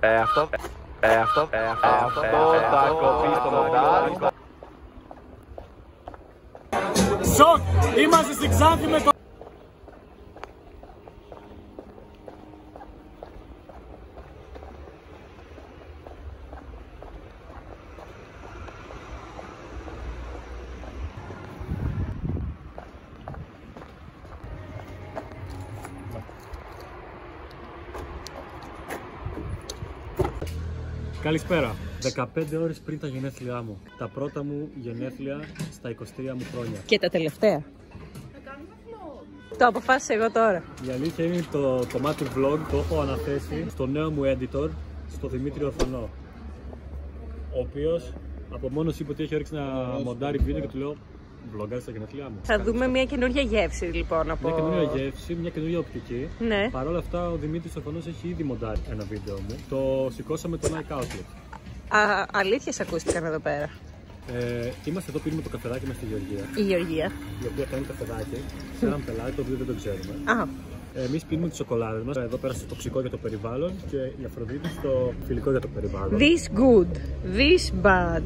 Αυτό θα κοπεί στο μοντάζ. Σοκ! Είμαστε στην Ξάνθη με το... Καλησπέρα. 15 ώρες πριν τα γενέθλιά μου. Τα πρώτα μου γενέθλια στα 23 μου χρόνια. Και τα τελευταία. Το αποφάσισα εγώ τώρα. Η αλήθεια είναι το κομμάτι vlog το έχω αναθέσει στο νέο μου editor, στο Δημήτρη Ορφανό. Ο οποίος από μόνος είπε ότι έχει όρεξη να μοντάρει βίντεο και του λέω vlogger στα γενέθλιά μου. Θα δούμε μια καινούργια γεύση λοιπόν από... Μια καινούργια γεύση, μια καινούργια οπτική. Ναι. Παρ' όλα αυτά ο Δημήτρης Ορφανός έχει ήδη μοντάρει ένα βίντεο μου. Το σηκώσαμε το Nike Outlet. Αλήθειες ακούστηκαν εδώ πέρα. Είμαστε εδώ, πίνουμε το καφεδάκι μας στη Γεωργία. Η Γεωργία. Η οποία κάνει καφεδάκι σε έναν πελάτη, το οποίο δεν το ξέρουμε. Εμείς πίνουμε τις σοκολάδες μας. Εδώ πέρα στο τοξικό για το περιβάλλον και η Αφροδίτη στο φιλικό για το περιβάλλον. This good, this bad.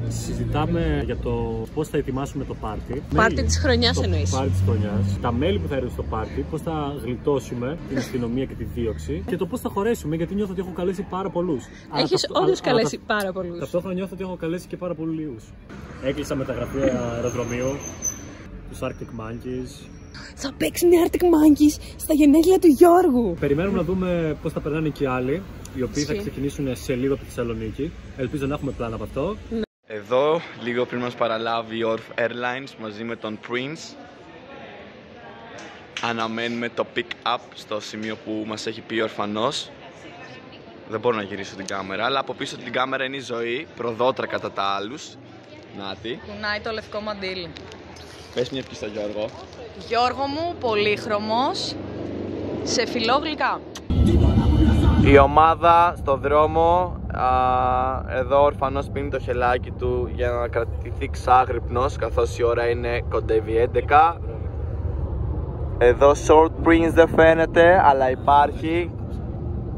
Συζητάμε για το πώς θα ετοιμάσουμε το πάρτι. Πάρτι της χρονιάς εννοείς. Πάρτι της χρονιάς. Τα μέλη που θα έρθουν στο πάρτι, πώς θα γλιτώσουμε την αστυνομία και τη δίωξη και το πώς θα χωρέσουμε, γιατί νιώθω ότι έχω καλέσει πάρα πολλούς. Έχεις όντως καλέσει πάρα πολλούς. Ταυτόχρονα νιώθω ότι έχω καλέσει και πάρα πολύ λίγους. Έκλεισα μεταγραφή αεροδρομίου, τους Arctic Monkeys. Θα παίξουν οι Arctic Monkeys στα γενέθλια του Γιώργου. Περιμένουμε να δούμε πώς θα περνάνε και οι άλλοι, οι οποίοι θα ξεκινήσουν σε λίγο από τη Θεσσαλονίκη. Ελπίζω να έχουμε πλάνα από αυτό. Εδώ, λίγο πριν μας παραλάβει η Orf Airlines μαζί με τον Prince, αναμένουμε το pick-up στο σημείο που μας έχει πει ο Ορφανός. Δεν μπορώ να γυρίσω την κάμερα, αλλά από πίσω την κάμερα είναι η ζωή, προδότρα κατά τα άλλους. Νάτι. Κουνάει το λευκό μαντίλι. Πες μια ευχή στο Γιώργο. Γιώργο μου, πολύχρωμος, σε φιλόγλυκα. Η ομάδα στο δρόμο, εδώ ο Ορφανός πίνει το χελάκι του για να κρατηθεί ξάγρυπνος, καθώς η ώρα είναι κοντεύει 11. Εδώ Short Prince δεν φαίνεται, αλλά υπάρχει.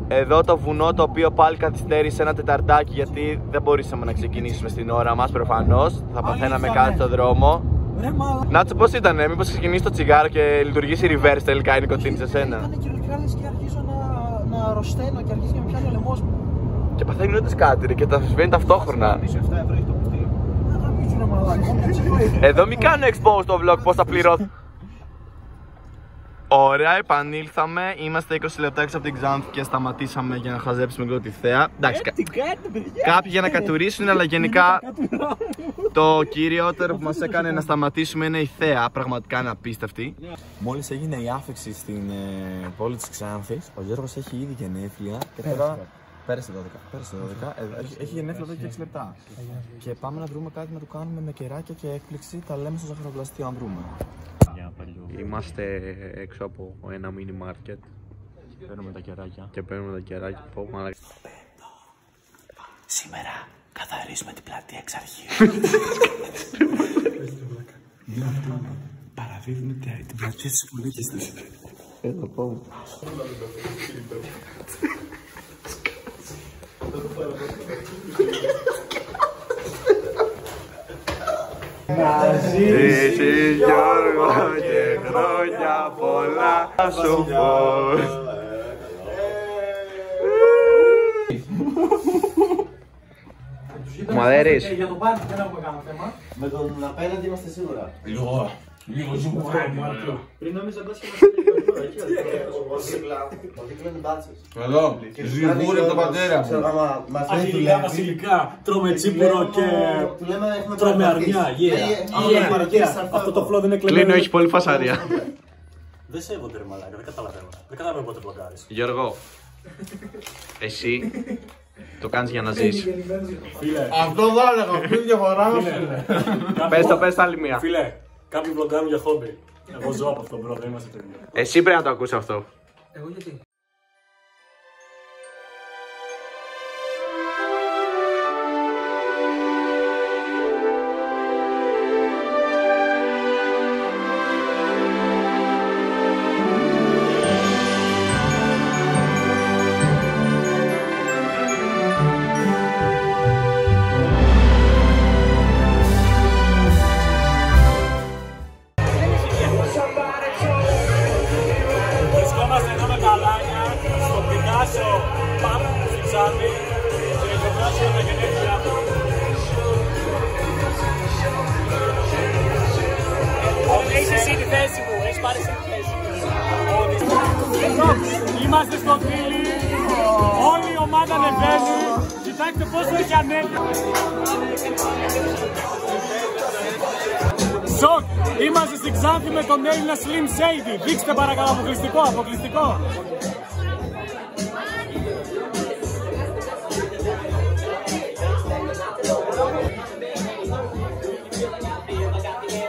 Εδώ το βουνό, το οποίο πάλι καθυστέρησε ένα τεταρτάκι, γιατί δεν μπορούσαμε να ξεκινήσουμε στην ώρα μας προφανώς. Θα παθαίναμε κάτι στο δρόμο. Νάτσο, πώς ήτανε, μήπως ξεκινήσει το τσιγάρο και λειτουργήσει reverse τελικά η νοικοτήνη σε σένα? Ήτανε κυριολεκτικά λες και αρχίζω να αρρωσταίνω και αρχίζει να με πιάνει ο λαιμός μου. Και παθαίνει όντως κάτι ρε, και τα συμβαίνει ταυτόχρονα. Εδώ μην κάνω expose το vlog πώς θα πληρώσω. Ωραία, επανήλθαμε. Είμαστε 20 λεπτά έξω από την Ξάνθη και σταματήσαμε για να χαζέψουμε λίγο τη θέα. Εντάξει, κάποιοι για να κατουρίσουν, αλλά γενικά το κυριότερο που μας έκανε να σταματήσουμε είναι η θέα. Πραγματικά είναι απίστευτη. Μόλις έγινε η άφηξη στην πόλη της Ξάνθης, ο Γιώργος έχει ήδη γενέθλια και τώρα. Πέρασε 12. Έχει γενέθλια εδώ και 6 λεπτά. Και πάμε να βρούμε κάτι να του κάνουμε με κεράκια και έκπληξη. Τα λέμε στο ζαχαροπλαστείο αν βρούμε. Είμαστε έξω από ένα mini market. Παίρνουμε τα κεράκια. Και παίρνουμε τα κεράκια. Σήμερα καθαρίζουμε την πλατεία εξ αρχείου. Παραδίδουμε την πλατεία στις πολίτες της. Έλα πάμε. Να ζήσεις Γιώργο και χρόνια πολλά σου πω. Μου αδέρεις. Για το πάρτι δεν έχουμε κανένα θέμα. Με τον απέναντι είμαστε σίγουρα. Λίγο ζούμε. Πριν να μην σε μπάσει Ο δίπλα είναι μπάτσες. Εδώ, ζυγούρι από τον πατέρα μου. Αγγλικά, βασιλικά, τρώμε τσίπουρο και τρώμε αρνιά. Αυτό το φλό δεν είναι κλεμμένο. Κλείνω, έχει πολύ φασαρία. Δεν σέβονται ρε μαλάκα, δεν καταλαβαίνω. Δεν καταλαβαίνω πότε βλοκάρεις. Γιώργο, εσύ το κάνεις για να ζεις. Αυτό θα έλεγα, ποιο διαφορά μας. Πες το άλλη μία. Φίλε, κάποιοι βλογκάρουν για χόμπι. Εγώ ζω από αυτό, μπρο, δεν είμαστε τέτοιο. Εσύ πρέπει να το ακούσεις αυτό. Εγώ γιατί? εσύ τη θέση μου, έχεις πάρει εσύ τη θέση μου. Είμαστε στο Φίλι, όλη η ομάδα ανεβαίνει, κοιτάξτε πόσο έχει ανέβει. Σοκ, είμαστε στην Ξάνθη με τον Έλληνα Slim Shady, δείξτε παρακαλώ, αποκλειστικό, αποκλειστικό.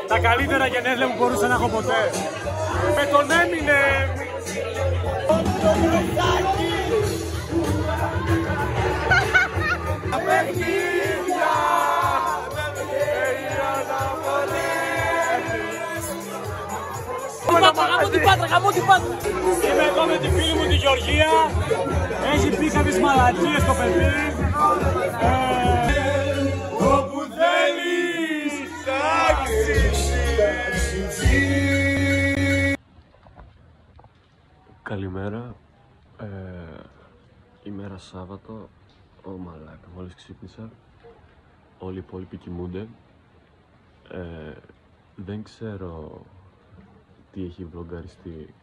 Τα καλύτερα γενέθλια που μπορούσα να έχω ποτέ. Με τον έμεινε. Γαμώ την Πάτρα. Είμαι εδώ με τη φίλη μου τη Γεωργία. Έχει πει κάποιες μαλακίες το παιδί. Όπου θέλεις, καλημέρα. Ημέρα Σάββατο. Μαλάκα, μόλις ξύπνησα. Όλοι οι υπόλοιποι κοιμούνται. Δεν ξέρω τι έχει βλογκαριστεί,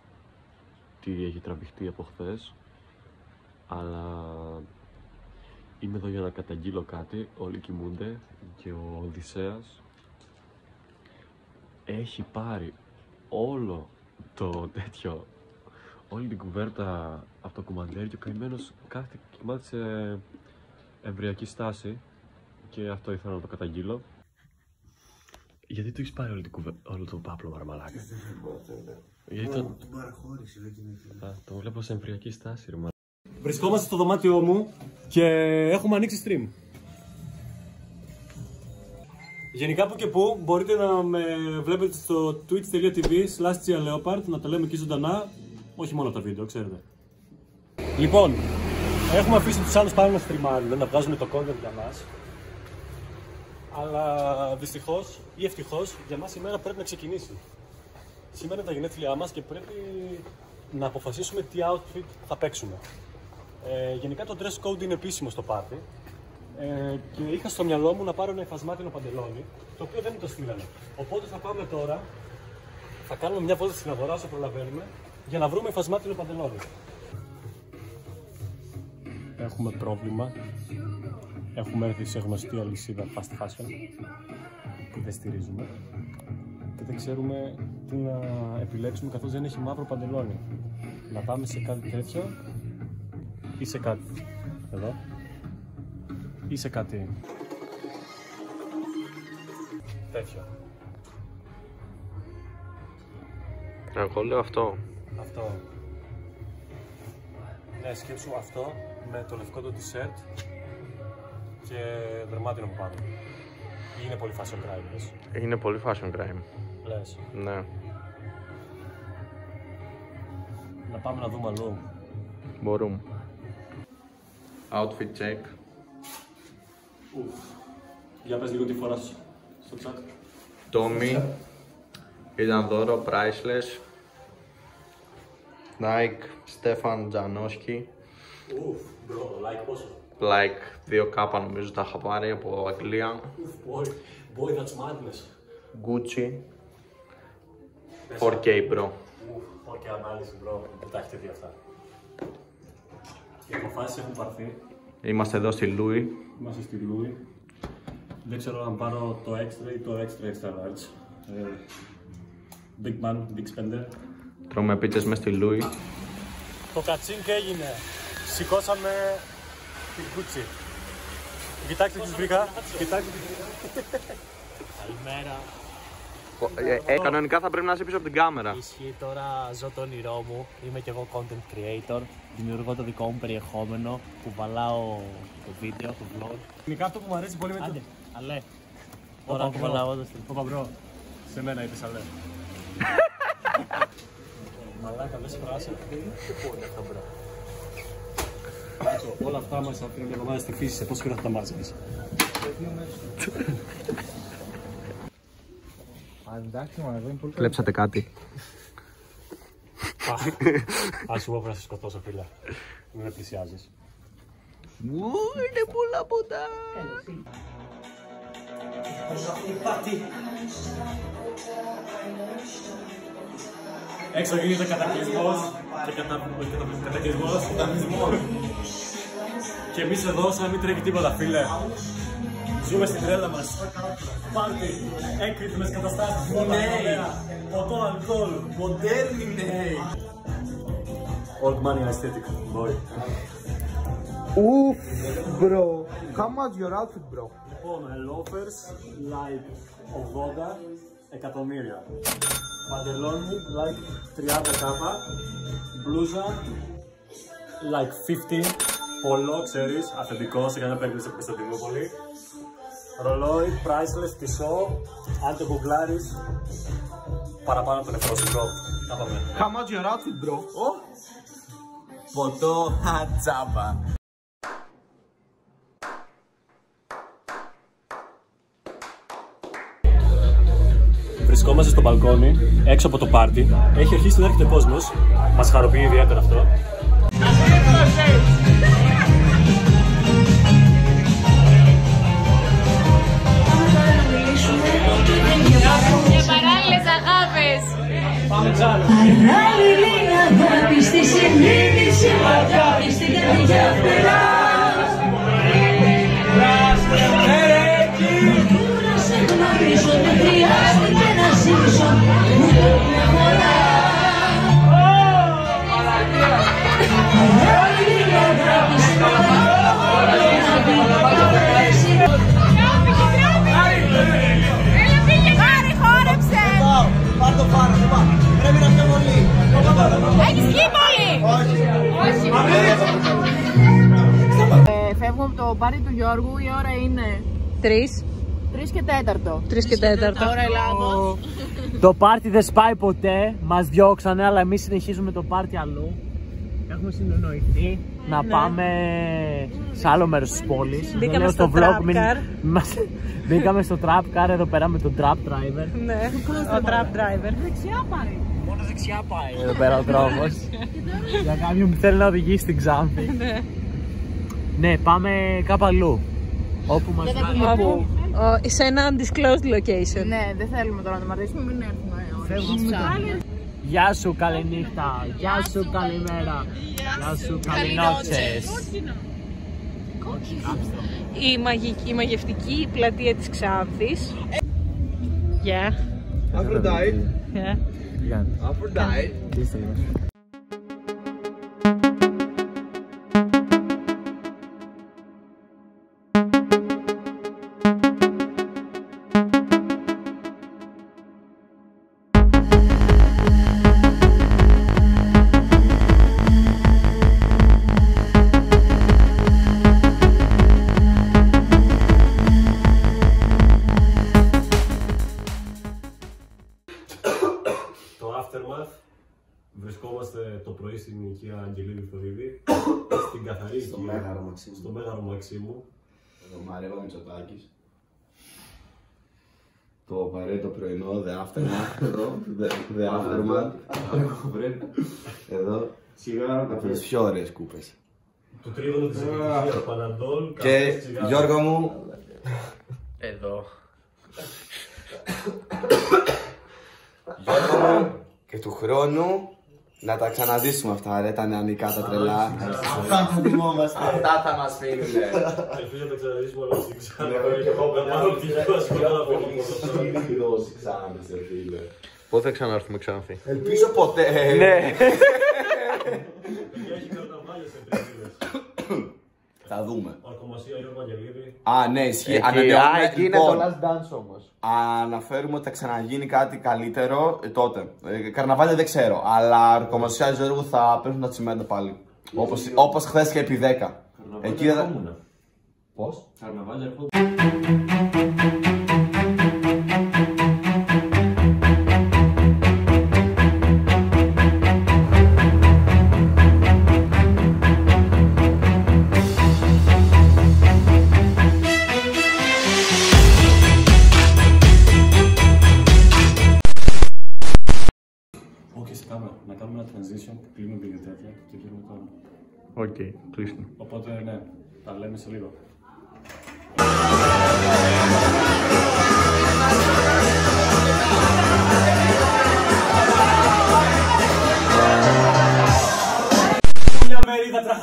τι έχει τραβηχτεί από χθες, αλλά είμαι εδώ για να καταγγείλω κάτι. Όλοι κοιμούνται και ο Οδυσσέας έχει πάρει όλο το τέτοιο, όλη την κουβέρτα από το κουμαντέρ και ο καημένος κάθεται και κοιμάται σε εμβριακή στάση και αυτό ήθελα να το καταγγείλω. Γιατί του έχεις πάρει όλο το πάπλο, μαλάκα? Γιατί τον παραχώρησε, δεν κινείται. Το βλέπω σε εμβριακή στάση, ρε μαλάκα. Βρισκόμαστε στο δωμάτιό μου και έχουμε ανοίξει stream. Γενικά που και που μπορείτε να με βλέπετε στο twitch.tv/cialeopard, να τα λέμε εκεί ζωντανά, όχι μόνο τα βίντεο, ξέρετε. Λοιπόν, έχουμε αφήσει τους άλλους πάνω να στριμάρουν, να βγάζουν το content για μας. Αλλά δυστυχώς ή ευτυχώς για μας η μέρα πρέπει να ξεκινήσει. Σήμερα είναι τα γενέθλιά μας και πρέπει να αποφασίσουμε τι outfit θα παίξουμε. Γενικά το dress code είναι επίσημο στο πάρτι και είχα στο μυαλό μου να πάρω ένα υφασμάτινο παντελόνι, το οποίο δεν μου το στείλανε. Οπότε θα πάμε τώρα, θα κάνουμε μια βόλτα στην αγορά όσο προλαβαίνουμε για να βρούμε υφασμάτινο παντελόνι. Έχουμε πρόβλημα. Έχουμε έρθει σε γνωστή αλυσίδα fast fashion που δεν στηρίζουμε και δεν ξέρουμε τι να επιλέξουμε καθώς δεν έχει μαύρο παντελόνι. Να πάμε σε κάτι τέτοιο ή σε κάτι εδώ ή σε κάτι τέτοιο. Εγώ λέω αυτό. Αυτό. Ναι, σκέψου αυτό με το λευκό το t-shirt και δερμάτινο που πάνω. Είναι πολύ fashion crime, λες? Είναι πολύ fashion crime. Λες? Ναι. Να πάμε να δούμε αλλού. Μπορούμε. Outfit check. Για πες λίγο τι φοράς στο chat. Tommy. Ήταν δώρο, priceless. Nike, Stefan Janoski. Bro, like πόσο? Like 2K νομίζω τα είχα πάρει από Αγγλία. Boy, that's madness. Gucci. 4K bro. 4K ανάλυση bro, δεν τα έχετε δει αυτά. Οι αποφάσεις έχουν πάρθει. Είμαστε εδώ στη Louis. Είμαστε στη Louis. Δεν ξέρω αν πάρω το extra ή το extra large. Big man, big spender. Τρώμε πίτσες μες στη Louis. Το κατσίνκ έγινε. Σηκώσαμε την Gucci. Κοιτάξτε τι βρήκα. Κοιτάξτε τι βρήκα. Καλημέρα. Κανονικά θα πρέπει να είσαι πίσω από την κάμερα. Ισχύει, τώρα ζω το όνειρό μου. Είμαι και εγώ content creator. Δημιουργώ το δικό μου περιεχόμενο. Κουβαλάω το βίντεο, το vlog. Γενικά αυτό που μου αρέσει πολύ με Άντε, το... αλέ. Τώρα κουβαλάω το στυλ. Όπα μπρο. Σε μένα είπες αλέ. Μαλάκα, δεν σπράσε. Δεν είναι πιο πολύ αυτά μπρο. Όλα αυτά μας αφήνουν μια εβδομάδα στη φύση. Σε πόσο καιρό θα τα μάζεις? Κλέψατε κάτι. Ας σου πω να σε σκοτώσω, φίλε. Μην με πλησιάζεις. Είναι πολλά ποτά. Έξω γίνεται κατακλυσμός και εμείς εδώ σαν να μην τρέχει τίποτα, φίλε. Ζούμε στην τρέλα μας. Πάρτι, έκρητμες καταστάσεις, ποτό, αλκοόλ, μοντέρνοι νέοι. Old money aesthetic, boy. Oof, bro. How much your outfit, bro? Λοιπόν, loafers, like 80 εκατομμύρια. Παντελόνι, like 30 κάπα. Μπλούζα, like 50. Πολό, ξέρεις, αυθεντικό, σε κανένα περίπτωση στην Κωνσταντινούπολη. Ρολόι, priceless, τισό. Αν το γκουγκλάρεις, παραπάνω από το νεφρόσικο. Να πάμε. How much your outfit, bro? Ποτό, τσάμπα. Βρισκόμαστε στο μπαλκόνι, έξω από το πάρτι. Έχει αρχίσει να έρχεται κόσμος. Μας χαροποιεί ιδιαίτερα αυτό. Για παράλληλες αγάπες. Πάμε ξανά. Παράλληλη αγάπη στη συνείδηση, αγάπη στην καρδιά φτερά. Να σε γνωρίζω, δεν χρειάστηκε να ζήσω ούτε μια φορά. Παράλληλη αγάπη στην Πάρ' το φάρο, πρέπει να πιο πολύ. Έχεις βγει πολύ! Όχι. Φεύγουμε από το πάρτι του Γιώργου, η ώρα είναι 3 και 4. 3 και 4. Ώρα Ελλάδος. Το πάρτι δεν σπάει ποτέ, μας διώξανε, αλλά εμείς συνεχίζουμε το πάρτι αλλού. Έχουμε συνεννοηθεί να πάμε σε άλλο μέρος της πόλης. Μπήκαμε στο Trap Car. Μπήκαμε στο Trap Car εδώ πέρα με τον Trap Driver. Ναι, ο Trap Driver. Δεξιά πάει. Μόνο δεξιά πάει εδώ πέρα ο δρόμος. Για κάποιον που θέλει να οδηγήσει στην Ξάνθη. Ναι, πάμε κάπου αλλού. Όπου μας Όπου, σε ένα undisclosed location. Ναι, δεν θέλουμε τώρα να μαρτυρήσουμε, μην έρθουμε. Γεια σου, καληνύχτα. Γεια σου, καλημέρα. Γεια σου, καληνότσες. Η μαγευτική πλατεία της Ξάνθης. Γεια. Aphrodite. Γεια. Aphrodite. Βρισκόμαστε το πρωί στην οικία Αγγελίδη Θοδίδη, στην καθαρή οικία, στο Μέγαρο Μαξίμου. Εδώ Μαρέβα Μητσοτάκης. Το απαραίτητο πρωινό, the aftermath, εδώ, the aftermath. Εδώ, από τις πιο ωραίες κούπες. Το τρίγωνο της Εκκλησίας, Παναντόλ, και Γιώργο μου, Εδώ. Γιώργο μου, και του χρόνου να τα ξαναζήσουμε αυτά, ρε, τα νεανικά, τα τρελά. Αυτά θα θυμόμαστε. Αυτά θα μας φύγουνε. Ελπίζω να τα ξαναζήσουμε όλα στην Ξάνθη. Και εγώ Πότε θα ξανάρθουμε Ξάνθη? ελπίζω ποτέ. Ναι. Έχει καρναβάλια σε 3 μήνες. Θα δούμε. Αρκομασία, Γιώργο Αγγελίδη. Α, ναι, ισχύει. Εκεί είναι το last dance όμως. Αναφέρουμε ότι θα ξαναγίνει κάτι καλύτερο τότε. Καρναβάλια δεν ξέρω, αλλά Αρκομασία Γιώργου θα πέφτουν τα τσιμέντα πάλι. Όπως χθες και επί 10. Εκεί δεν. Πώς? Καρναβάλια έρχονται. Να κάνουμε ένα transition που κλείνουμε την τέτοια και γύρουμε το άλλο. Οκ, κλείσουμε. Οπότε ναι, τα λέμε σε λίγο.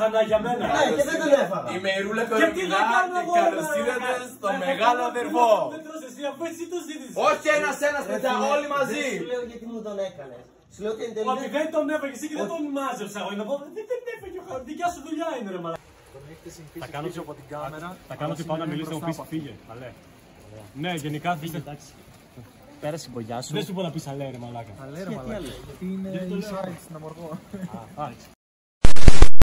λαχανά για μένα. Ναι, και δεν τον έφαγα. Είμαι η Ρούλα Και τι να κάνω και εγώ, καλώς ήρθατε στο μεγάλο αδερφό. Δεν τρως εσύ, αφού εσύ το ζήτησες. Όχι ένας, παιδιά, όλοι μαζί. Δεν σου λέω γιατί μου τον έκανες. Σου λέω ότι εν τελεία. Ότι δεν τον έφαγε εσύ και δεν τον μάζεψα. Εγώ να πω, δεν έφαγε, δικιά σου δουλειά είναι ρε μαλάκα. Θα κάνω από την κάμερα. Θα κάνω ότι πάω να μιλήσω, να μου πεις φύγε. Ναι, γενικά φύγε. Πέρασε η μπογιά σου. Δεν σου πω να πεις αλέ ρε μαλάκα. Αλέ ρε μαλάκα. Γιατί είναι inside στην αμοργό.